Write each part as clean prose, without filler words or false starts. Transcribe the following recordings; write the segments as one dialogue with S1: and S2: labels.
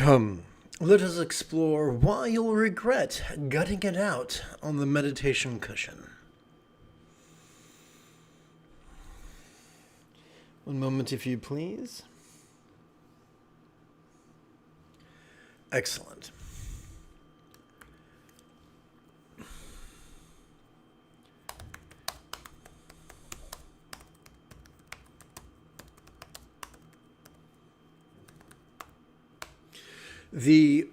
S1: Come, let us explore why you'll regret gutting it out on the meditation cushion. One moment, if you please. Excellent. The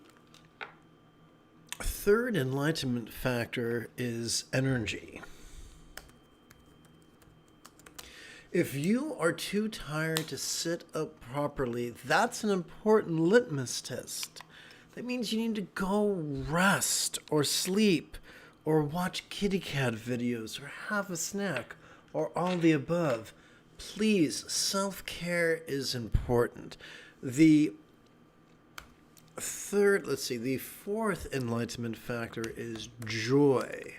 S1: third enlightenment factor is energy. If you are too tired to sit up properly, that's an important litmus test. That means you need to go rest or sleep or watch kitty cat videos or have a snack or all the above. Please, self-care is important. The fourth enlightenment factor is joy.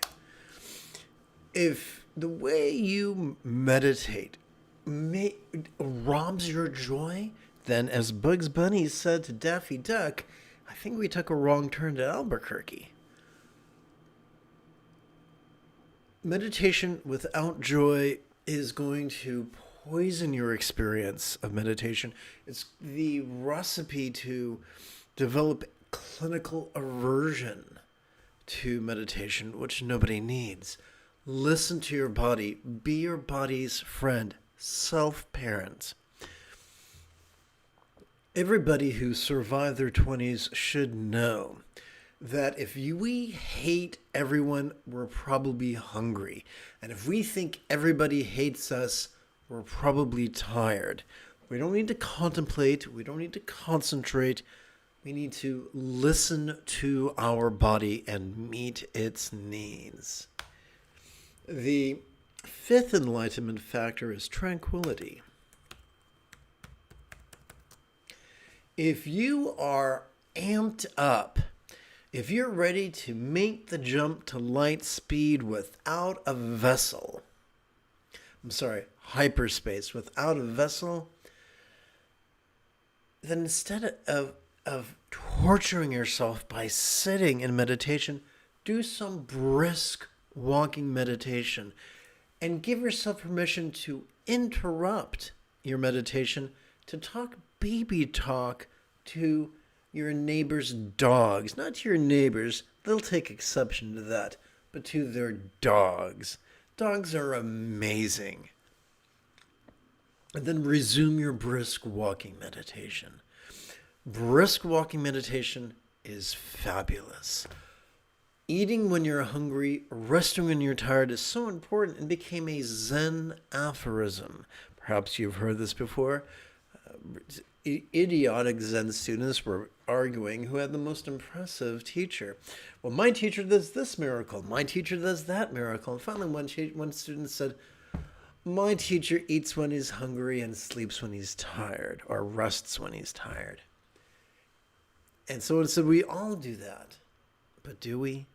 S1: If the way you meditate robs your joy, then as Bugs Bunny said to Daffy Duck, I think we took a wrong turn to Albuquerque. Meditation without joy is going to poison your experience of meditation. It's the recipe to develop clinical aversion to meditation, which nobody needs. Listen to your body. Be your body's friend. Self-parent. Everybody who survived their 20s should know that if we hate everyone, we're probably hungry. And if we think everybody hates us, we're probably tired. We don't need to contemplate. We don't need to concentrate. We need to listen to our body and meet its needs. The fifth enlightenment factor is tranquility. If you are amped up, if you're ready to make the jump to light speed without a vessel, hyperspace without a vessel, then instead of torturing yourself by sitting in meditation, do some brisk walking meditation and give yourself permission to interrupt your meditation to talk baby talk to your neighbor's dogs. Not to your neighbors, they'll take exception to that, but to their dogs. Dogs are amazing. And then resume your brisk walking meditation. Brisk walking meditation is fabulous. Eating when you're hungry, resting when you're tired is so important and became a Zen aphorism. Perhaps you've heard this before. Idiotic Zen students were arguing who had the most impressive teacher. Well, my teacher does this miracle. My teacher does that miracle. And finally, one student said, my teacher eats when he's hungry and sleeps when he's tired, or rests when he's tired. And someone said, we all do that. But do we?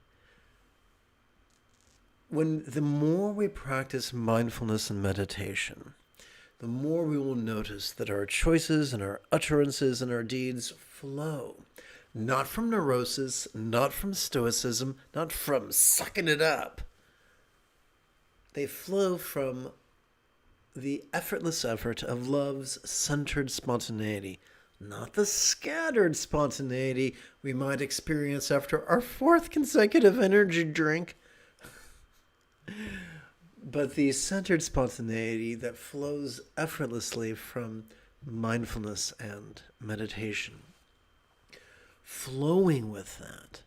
S1: The more we practice mindfulness and meditation, the more we will notice that our choices and our utterances and our deeds flow. Not from neurosis, not from stoicism, not from sucking it up. They flow from the effortless effort of love's centered spontaneity, not the scattered spontaneity we might experience after our fourth consecutive energy drink, but the centered spontaneity that flows effortlessly from mindfulness and meditation. Flowing with that,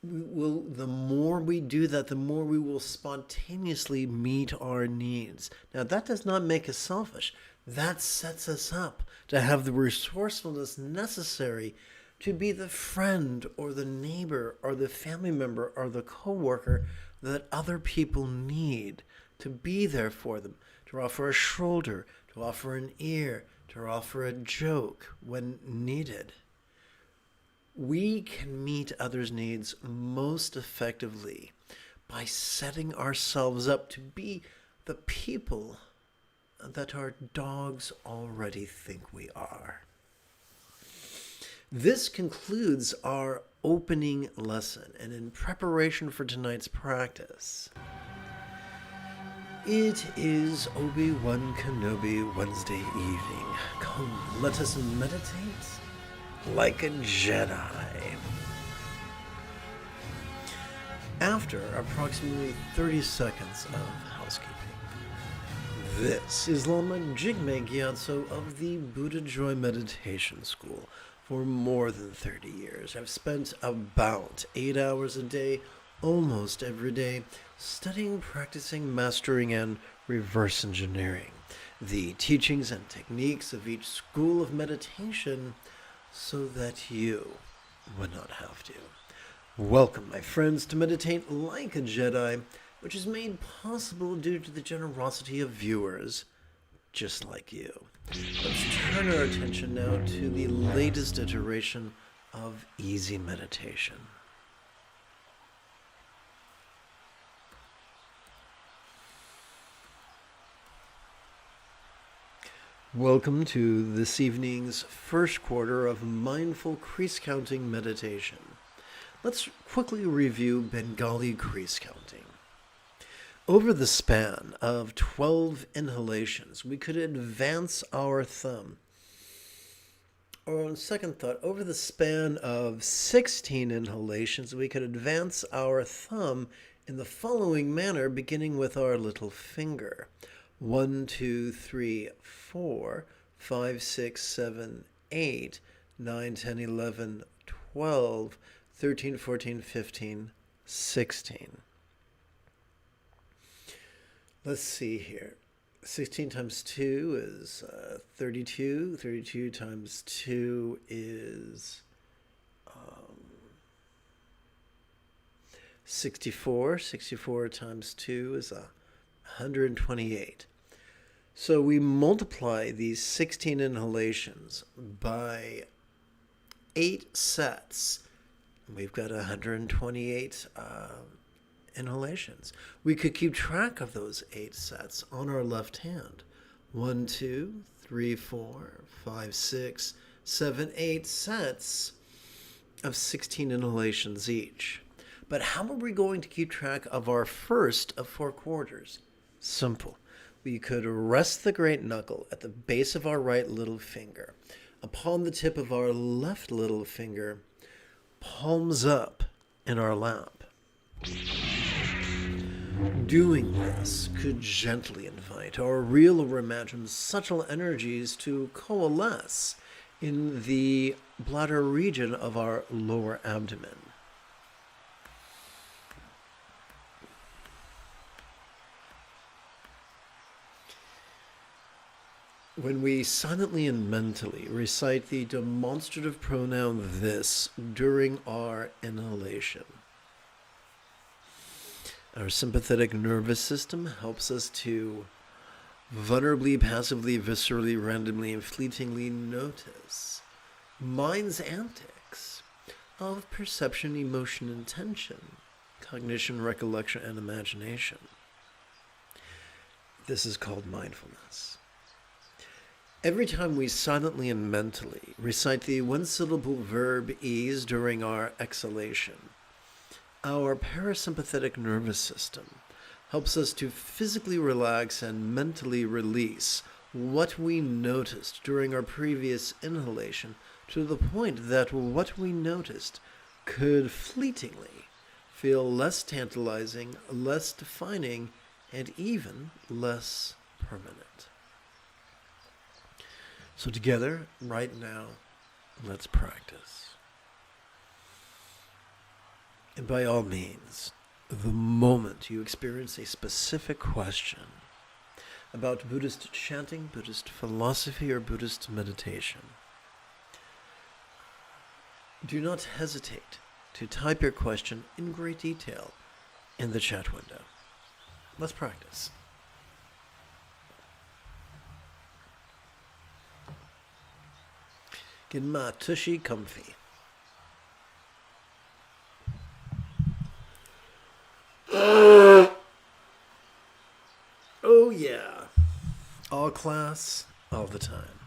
S1: the more we do that, the more we will spontaneously meet our needs. Now, that does not make us selfish. That sets us up to have the resourcefulness necessary to be the friend or the neighbor or the family member or the coworker that other people need, to be there for them, to offer a shoulder, to offer an ear, to offer a joke when needed. We can meet others' needs most effectively by setting ourselves up to be the people that our dogs already think we are. This concludes our opening lesson, and in preparation for tonight's practice, it is Obi-Wan Kenobi Wednesday evening. Come, let us meditate like a Jedi. After approximately 30 seconds of housekeeping, this is Lama Jigme Gyatso of the Buddha Joy Meditation School. For more than 30 years, I've spent about 8 hours a day, almost every day, studying, practicing, mastering, and reverse engineering the teachings and techniques of each school of meditation so that you would not have to. Welcome, my friends, to Meditate Like a Jedi, which is made possible due to the generosity of viewers just like you. Let's turn our attention now to the latest iteration of easy meditation. Welcome to this evening's first quarter of mindful crease counting meditation. Let's quickly review Bengali crease counting. Over the span of 12 inhalations, we could advance our thumb. Or on second thought, over the span of 16 inhalations, we could advance our thumb in the following manner, beginning with our little finger. 1, 2, 3, 4, 5, 6, 7, 8, 9, 10, 11, 12, 13, 14, 15, 16. Let's see here. 16 times 2 is 32. 32 times 2 is 64. 64 times 2 is 128. So we multiply these 16 inhalations by 8 sets. We've got 128 inhalations. We could keep track of those 8 sets on our left hand. 1, 2, 3, 4, 5, 6, 7, 8 sets of 16 inhalations each. But how are we going to keep track of our first of 4 quarters? Simple. We could rest the great knuckle at the base of our right little finger, upon the tip of our left little finger, palms up in our lap. Doing this could gently invite our real or imagined subtle energies to coalesce in the bladder region of our lower abdomen. When we silently and mentally recite the demonstrative pronoun this during our inhalation, our sympathetic nervous system helps us to vulnerably, passively, viscerally, randomly, and fleetingly notice mind's antics of perception, emotion, intention, cognition, recollection, and imagination. This is called mindfulness. Every time we silently and mentally recite the one-syllable verb ease during our exhalation, our parasympathetic nervous system helps us to physically relax and mentally release what we noticed during our previous inhalation to the point that what we noticed could fleetingly feel less tantalizing, less defining, and even less permanent. So together, right now, let's practice. And by all means, the moment you experience a specific question about Buddhist chanting, Buddhist philosophy, or Buddhist meditation, do not hesitate to type your question in great detail in the chat window. Let's practice. Get my tushy comfy. Oh yeah. All class, all the time.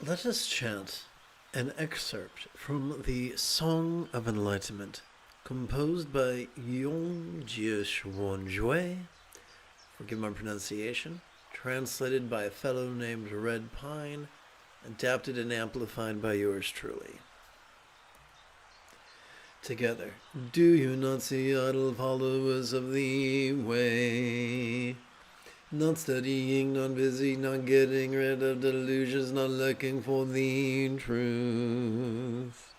S1: Let us chant an excerpt from the Song of Enlightenment, composed by Gyatso, forgive my pronunciation, translated by a fellow named Red Pine, adapted and amplified by yours truly. Together, do you not see idle followers of the way? Not studying, not busy, not getting rid of delusions, not looking for the truth.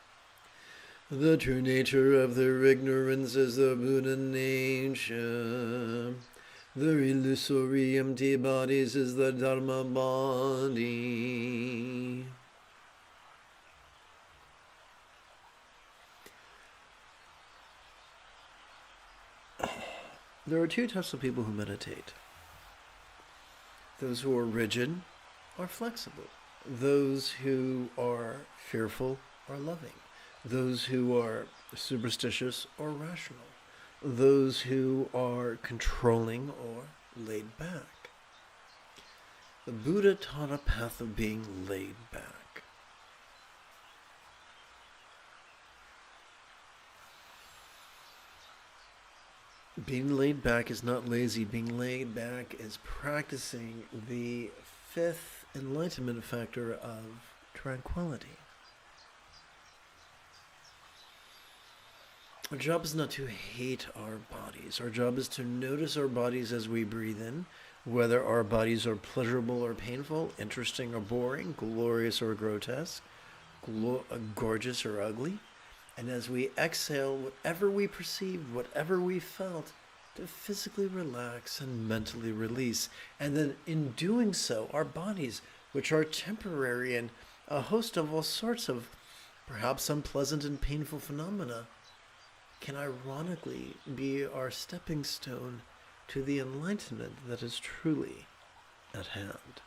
S1: The true nature of their ignorance is the Buddha nature. Their illusory empty bodies is the Dharma body. There are two types of people who meditate. Those who are rigid are flexible. Those who are fearful are loving. Those who are superstitious or rational. Those who are controlling or laid back. The Buddha taught a path of being laid back. Being laid back is not lazy. Being laid back is practicing the fifth enlightenment factor of tranquility. Our job is not to hate our bodies. Our job is to notice our bodies as we breathe in, whether our bodies are pleasurable or painful, interesting or boring, glorious or grotesque, gorgeous or ugly. And as we exhale, whatever we perceived, whatever we felt, to physically relax and mentally release. And then in doing so, our bodies, which are temporary and a host of all sorts of perhaps unpleasant and painful phenomena, can ironically be our stepping stone to the enlightenment that is truly at hand.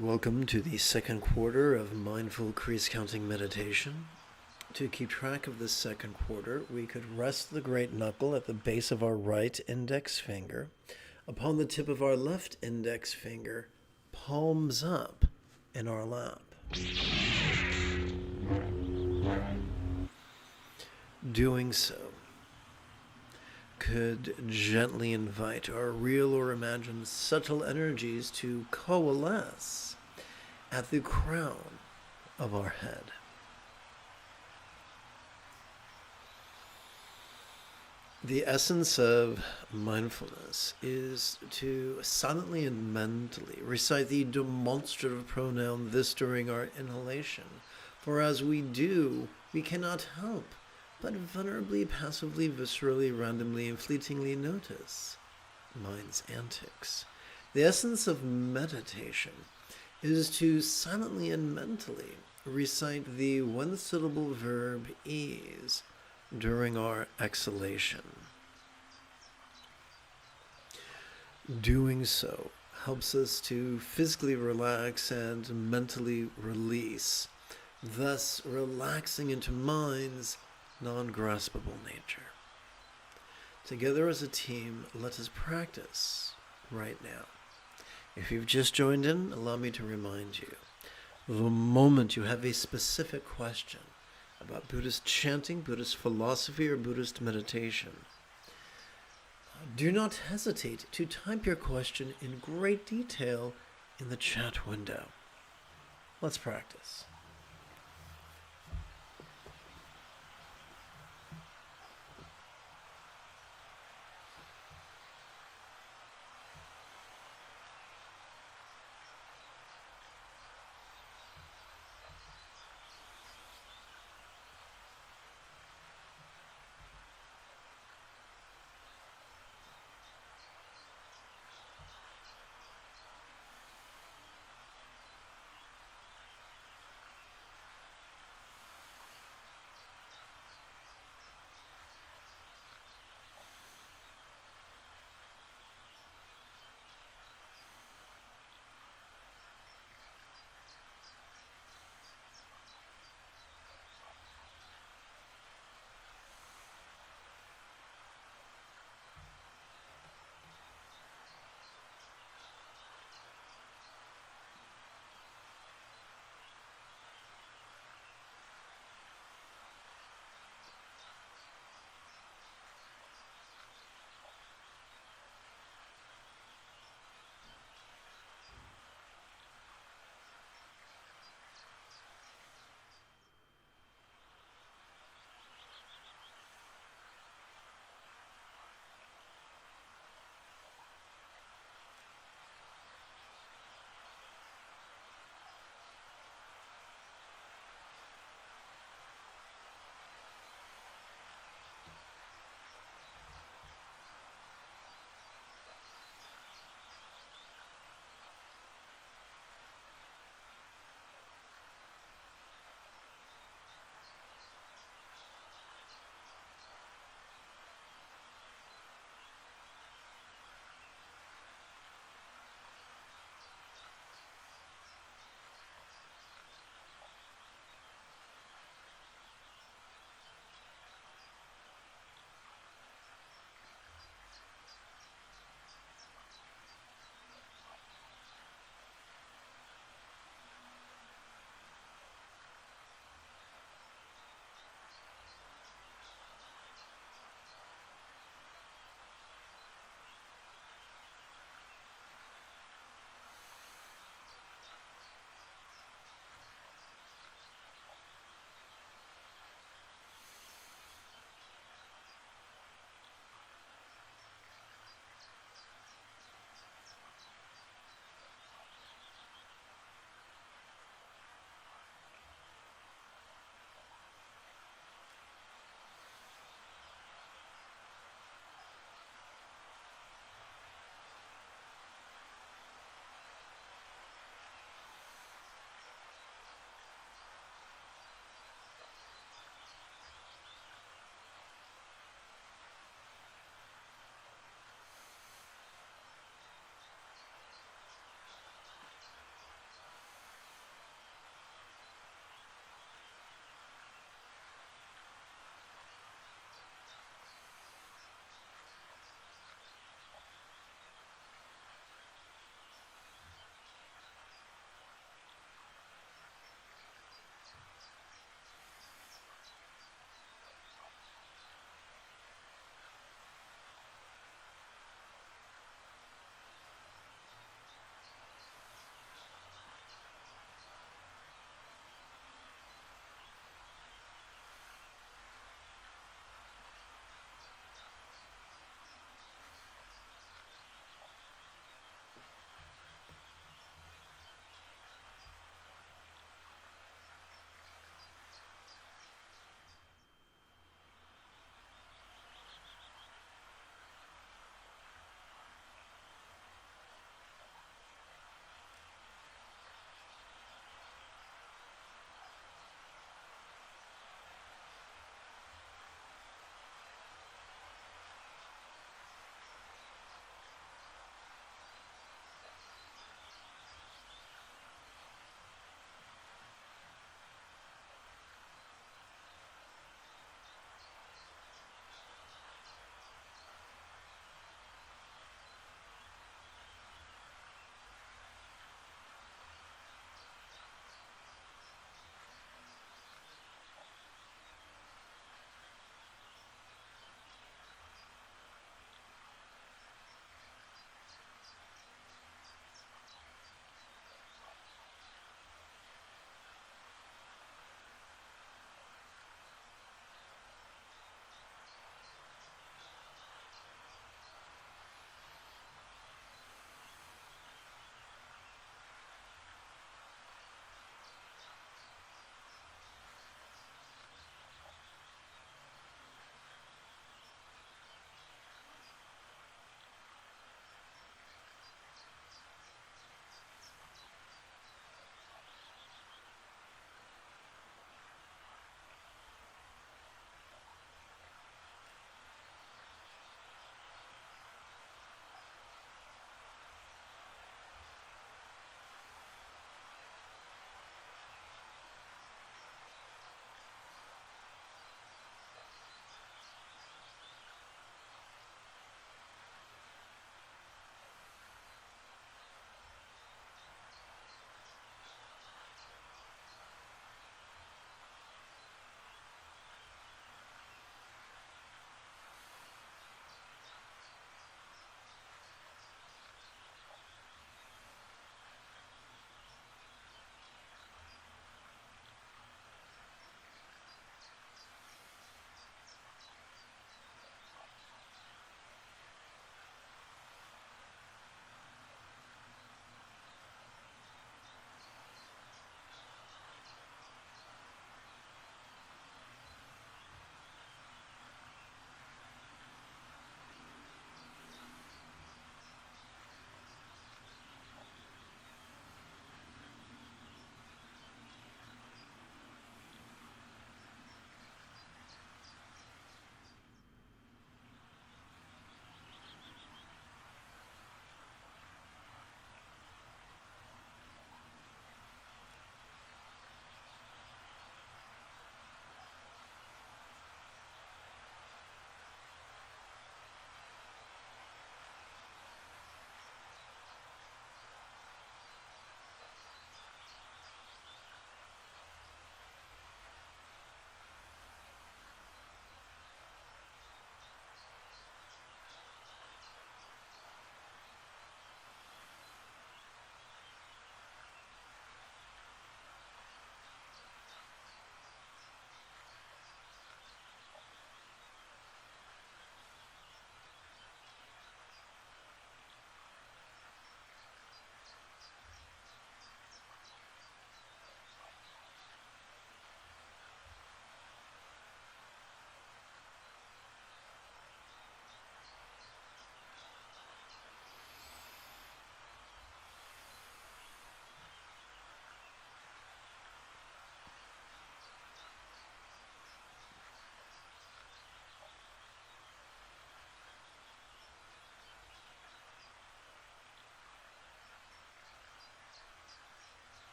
S1: Welcome to the second quarter of Mindful Crease Counting Meditation. To keep track of this second quarter, we could rest the great knuckle at the base of our right index finger, upon the tip of our left index finger, palms up in our lap. Doing so could gently invite our real or imagined subtle energies to coalesce at the crown of our head. The essence of mindfulness is to silently and mentally recite the demonstrative pronoun this during our inhalation, for as we do, we cannot help but vulnerably, passively, viscerally, randomly, and fleetingly notice mind's antics. The essence of meditation is to silently and mentally recite the one-syllable verb ease during our exhalation. Doing so helps us to physically relax and mentally release, thus relaxing into mind's non-graspable nature. Together as a team, let us practice right now. If you've just joined in, allow me to remind you, the moment you have a specific question about Buddhist chanting, Buddhist philosophy, or Buddhist meditation, do not hesitate to type your question in great detail in the chat window. Let's practice.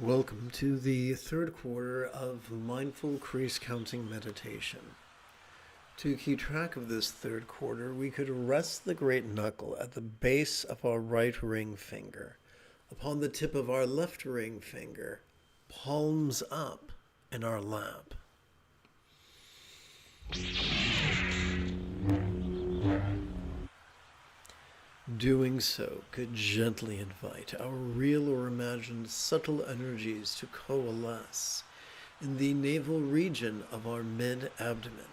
S1: Welcome to the third quarter of Mindful Crease Counting Meditation. To keep track of this third quarter, we could rest the great knuckle at the base of our right ring finger, upon the tip of our left ring finger, palms up in our lap. Doing so could gently invite our real or imagined subtle energies to coalesce in the navel region of our mid-abdomen.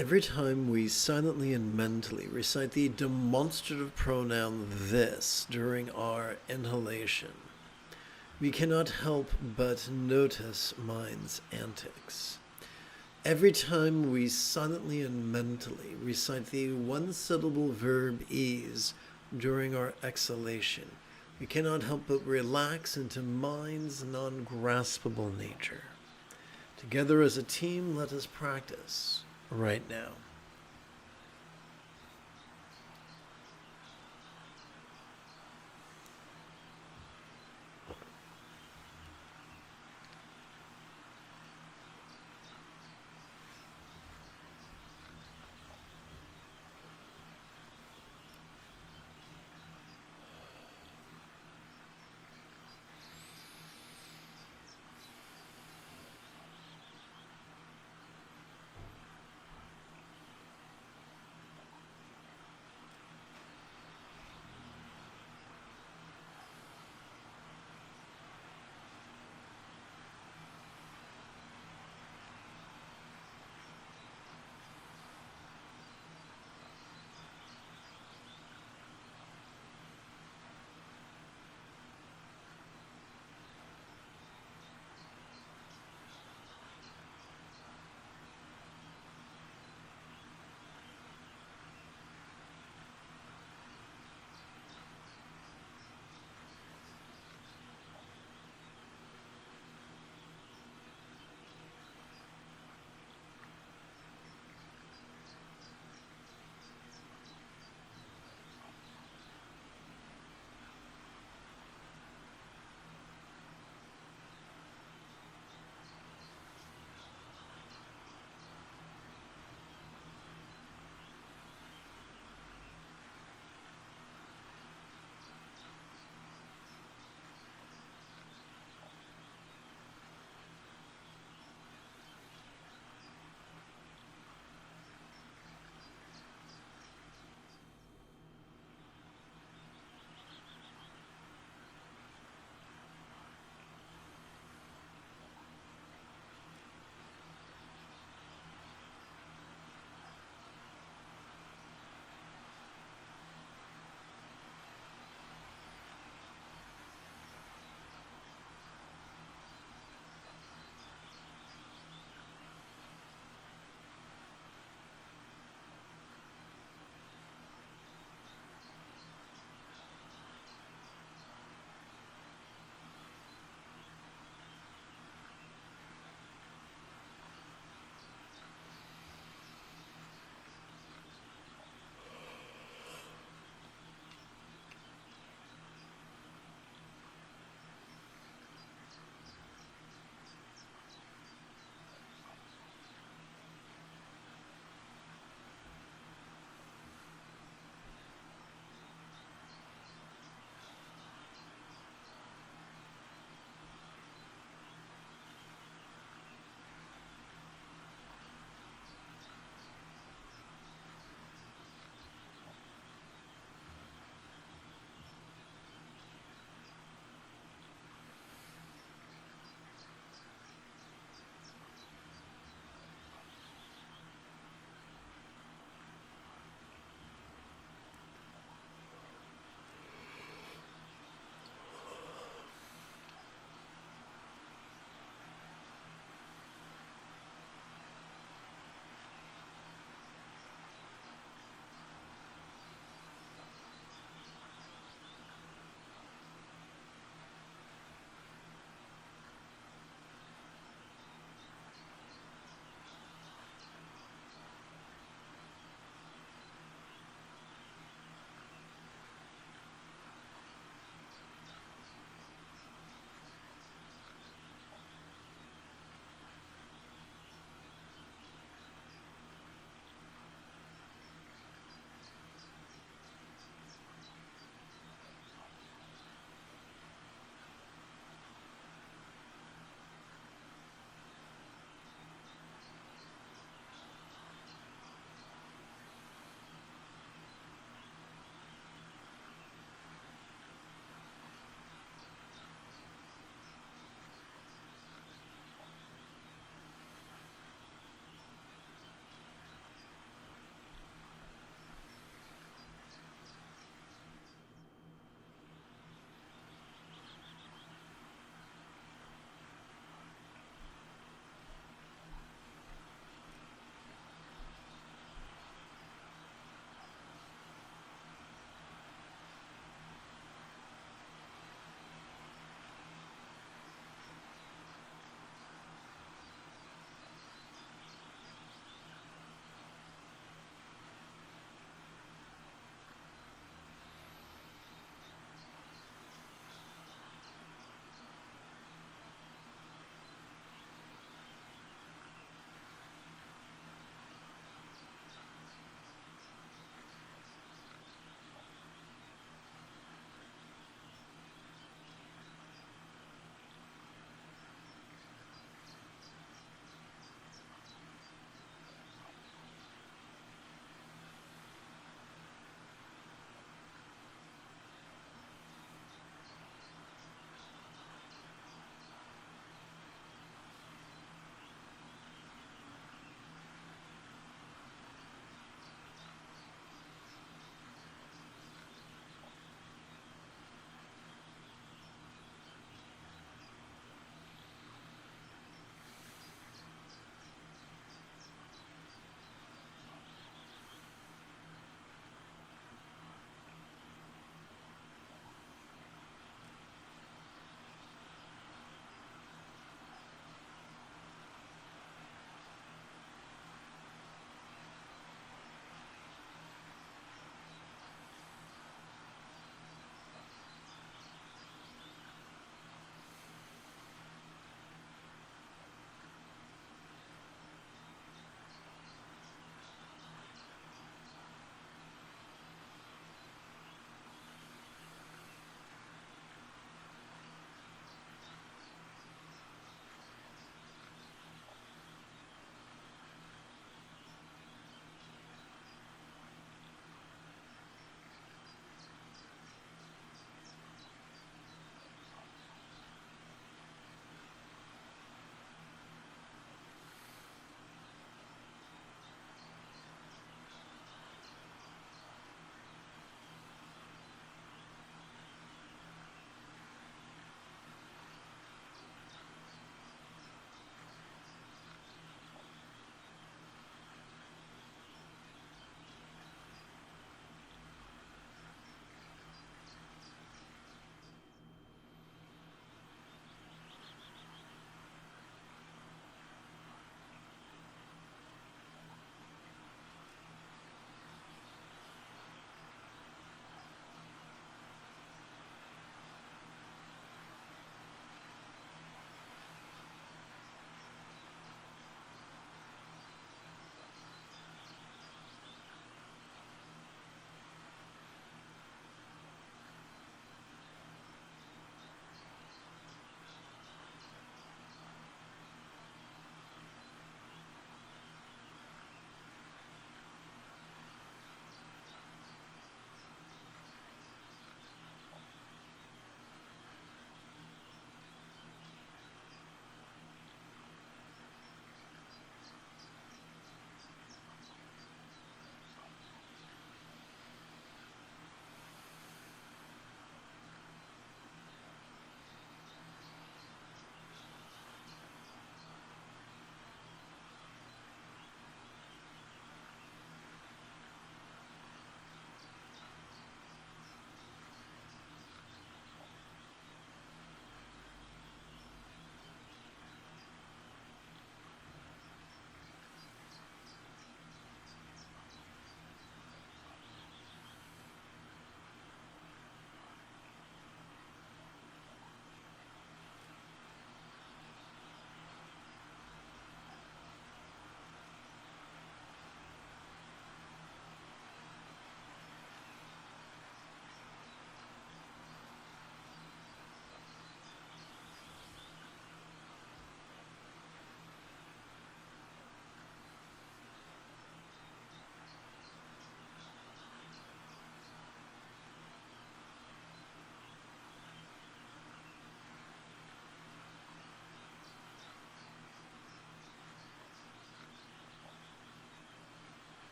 S1: Every time we silently and mentally recite the demonstrative pronoun this during our inhalation, we cannot help but notice mind's antics. Every time we silently and mentally recite the one-syllable verb ease during our exhalation, we cannot help but relax into mind's non-graspable nature. Together as a team, let us practice right now.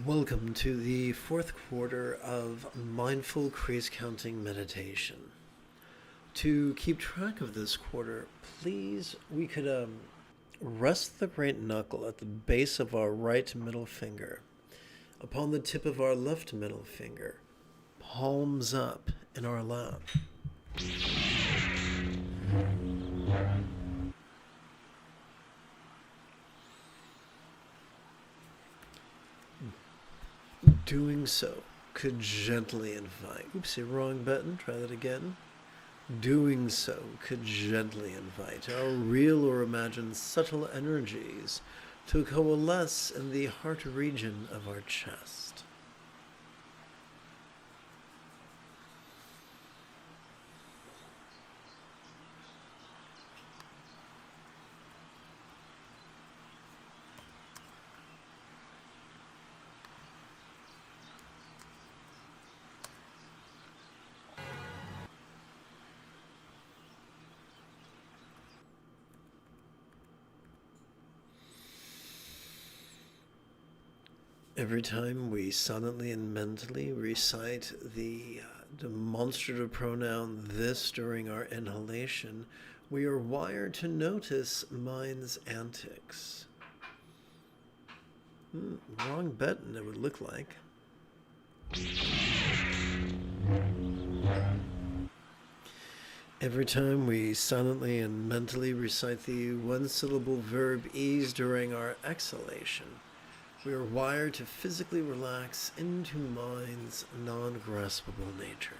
S1: Welcome to the fourth quarter of Mindful Crease Counting Meditation. To keep track of this quarter, please, we could rest the great knuckle at the base of our right middle finger, upon the tip of our left middle finger, palms up in our lap. Doing so could gently invite, oopsie, wrong button, try that again. Doing so could gently invite our real or imagined subtle energies to coalesce in the heart region of our chest. Every time we silently and mentally recite the demonstrative pronoun this during our inhalation, we are wired to notice mind's antics. Wrong button, it would look like. Every time we silently and mentally recite the one-syllable verb ease during our exhalation, we are wired to physically relax into mind's non-graspable nature.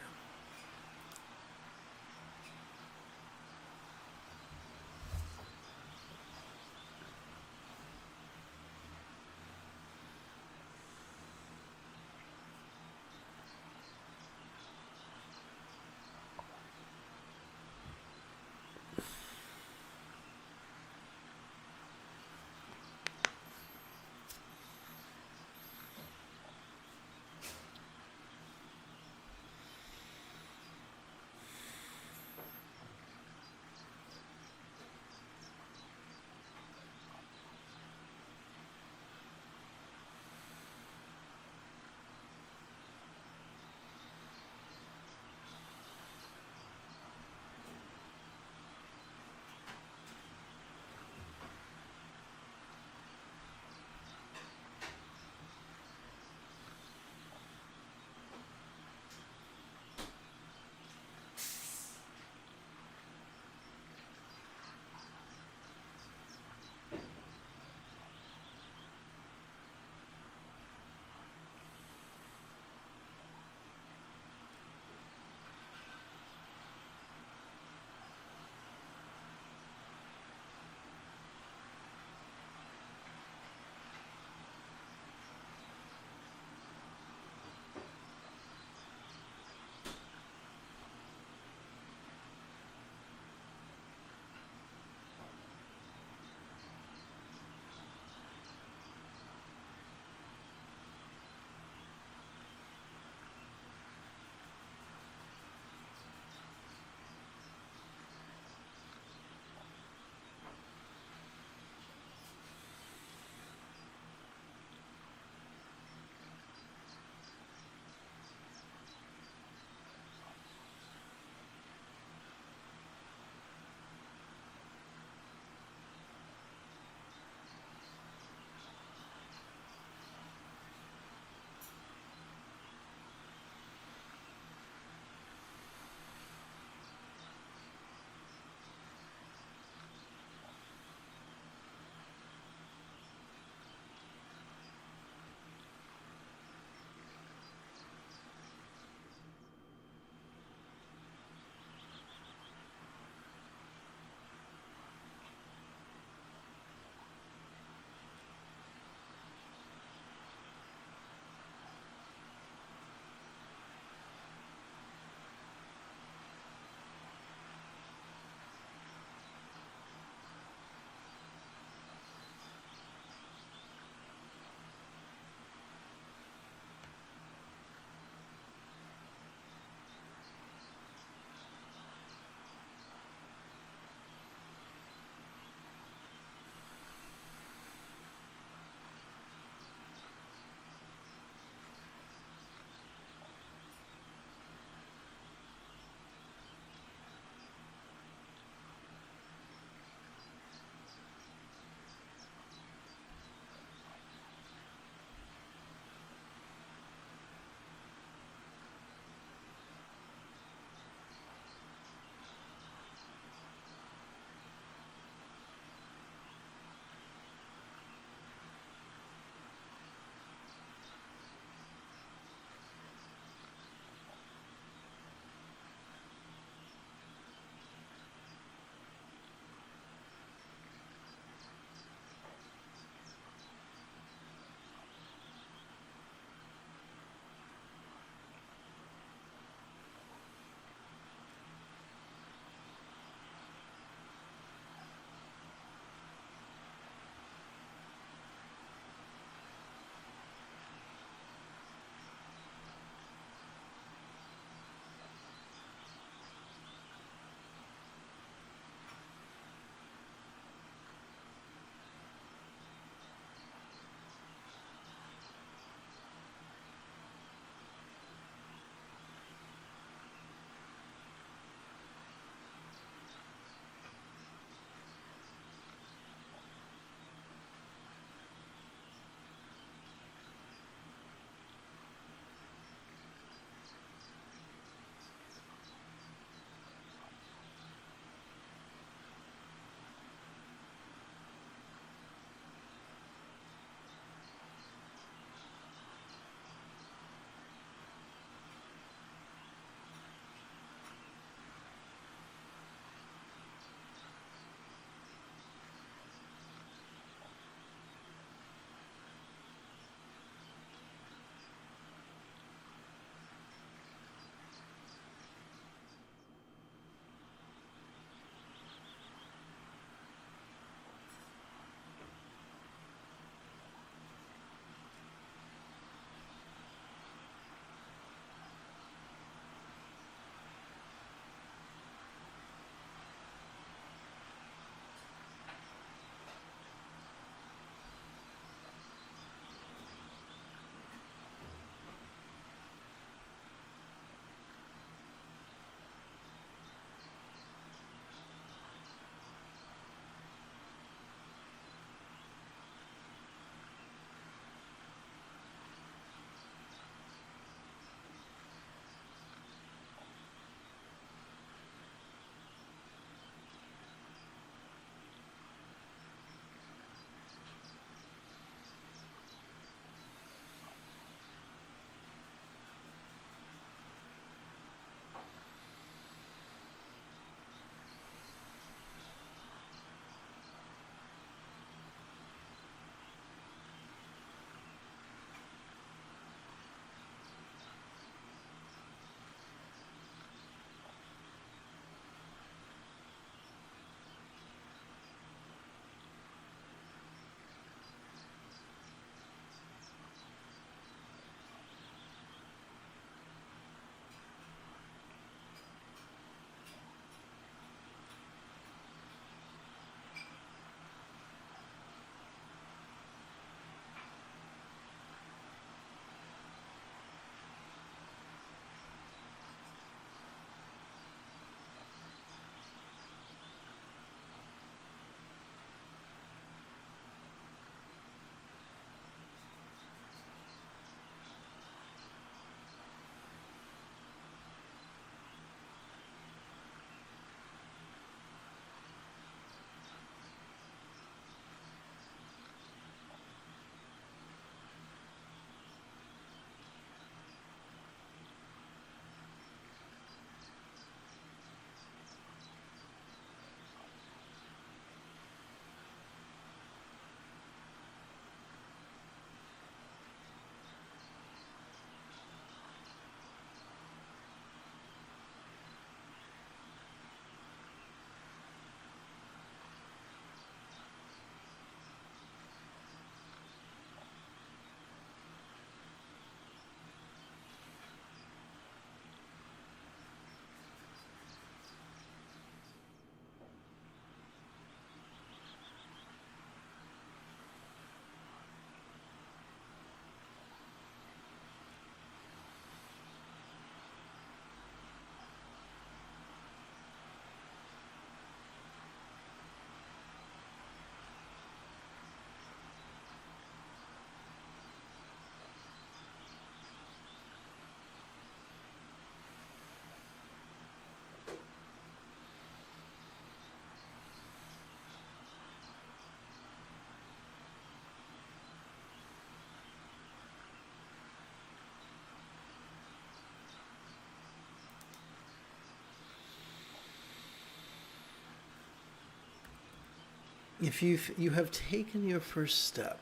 S1: if you have taken your first step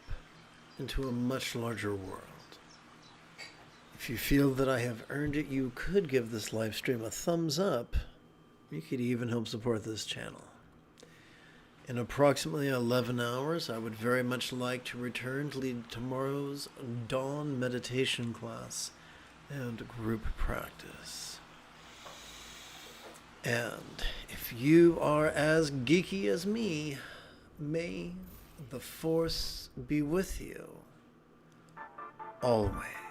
S1: into a much larger world, if you feel that I have earned it, you could give this live stream a thumbs up. You could even help support this channel. In approximately 11 hours, I would very much like to return to lead tomorrow's dawn meditation class and group practice. And if you are as geeky as me, may the Force be with you always.